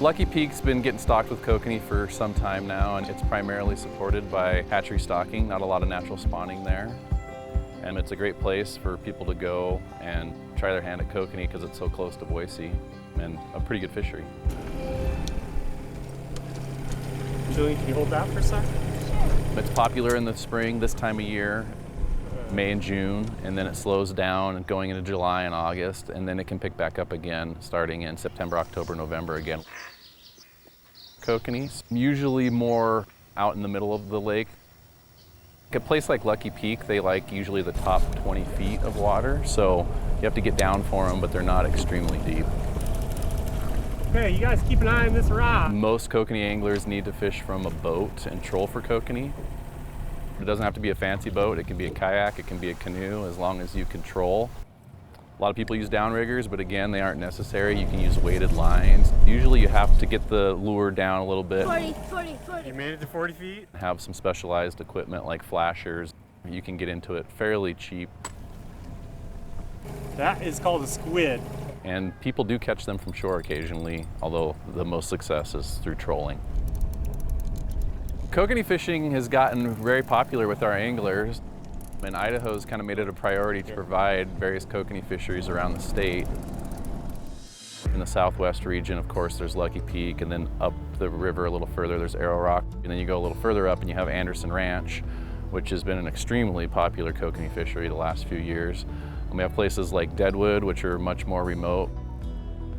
Lucky Peak's been getting stocked with kokanee for some time now, and it's primarily supported by hatchery stocking, not a lot of natural spawning there. And it's a great place for people to go and try their hand at kokanee because it's so close to Boise and a pretty good fishery. Julian, can you hold that for a sec? It's popular in the spring, this time of year, May and June, and then it slows down and going into July and August, and then it can pick back up again starting in September, October, November again. Kokanees, usually more out in the middle of the lake. A place like Lucky Peak, they like usually the top 20 feet of water, so you have to get down for them, but they're not extremely deep. Okay, you guys keep an eye on this rock. Most kokanee anglers need to fish from a boat and troll for kokanee. It doesn't have to be a fancy boat. It can be a kayak, it can be a canoe, as long as you can troll. A lot of people use downriggers, but again, they aren't necessary. You can use weighted lines. Usually you have to get the lure down a little bit. 40. You made it to 40 feet? Have some specialized equipment like flashers. You can get into it fairly cheap. That is called a squid. And people do catch them from shore occasionally, although the most success is through trolling. Kokanee fishing has gotten very popular with our anglers. And Idaho's kind of made it a priority to provide various kokanee fisheries around the state. In the southwest region, of course, there's Lucky Peak, and then up the river a little further, there's Arrow Rock. And then you go a little further up and you have Anderson Ranch, which has been an extremely popular kokanee fishery the last few years. And we have places like Deadwood, which are much more remote.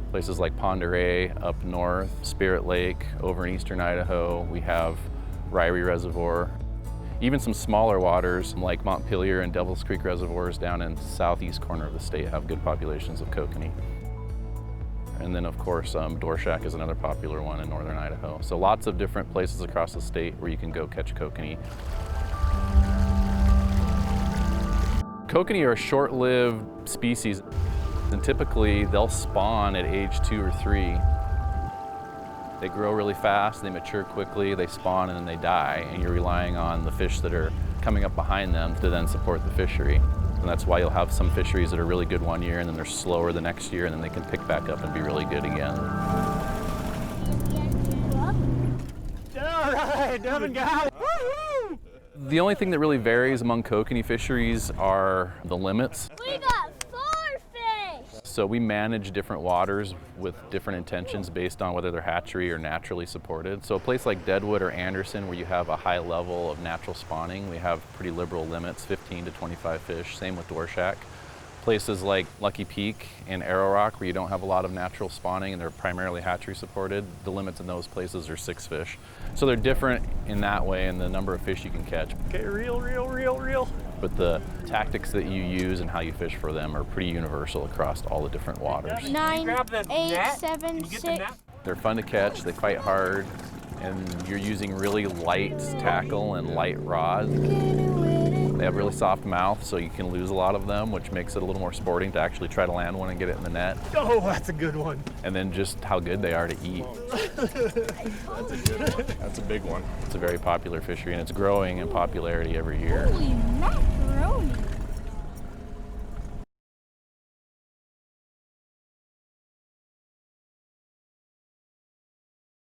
Places like Pend Oreille up north, Spirit Lake over in eastern Idaho. We have Ryrie Reservoir. Even some smaller waters like Montpelier and Devil's Creek reservoirs down in the southeast corner of the state have good populations of kokanee. And then of course, Dorshak is another popular one in northern Idaho. So lots of different places across the state where you can go catch kokanee. Kokanee are a short-lived species, and typically they'll spawn at age 2 or 3. They grow really fast, they mature quickly, they spawn and then they die, and you're relying on the fish that are coming up behind them to then support the fishery. And that's why you'll have some fisheries that are really good one year and then they're slower the next year and then they can pick back up and be really good again. All right, Devin got it. Woo-hoo! The only thing that really varies among kokanee fisheries are the limits. We got 4 fish. So we manage different waters with different intentions based on whether they're hatchery or naturally supported. So a place like Deadwood or Anderson, where you have a high level of natural spawning, we have pretty liberal limits, 15 to 25 fish. Same with Dorshak. Places like Lucky Peak and Arrow Rock, where you don't have a lot of natural spawning and they're primarily hatchery supported, the limits in those places are 6 fish. So they're different in that way in the number of fish you can catch. Okay, reel. But the tactics that you use and how you fish for them are pretty universal across all the different waters. 9, Grab the 8, net. 7, Can you get the 6. net? They're fun to catch, they fight hard, and you're using really light tackle and light rods. They have really soft mouth, so you can lose a lot of them, which makes it a little more sporting to actually try to land one and get it in the net. Oh, that's a good one. And then just how good they are to eat. That's a good one. That's a big one. It's a very popular fishery, and it's growing in popularity every year. Holy macaroni.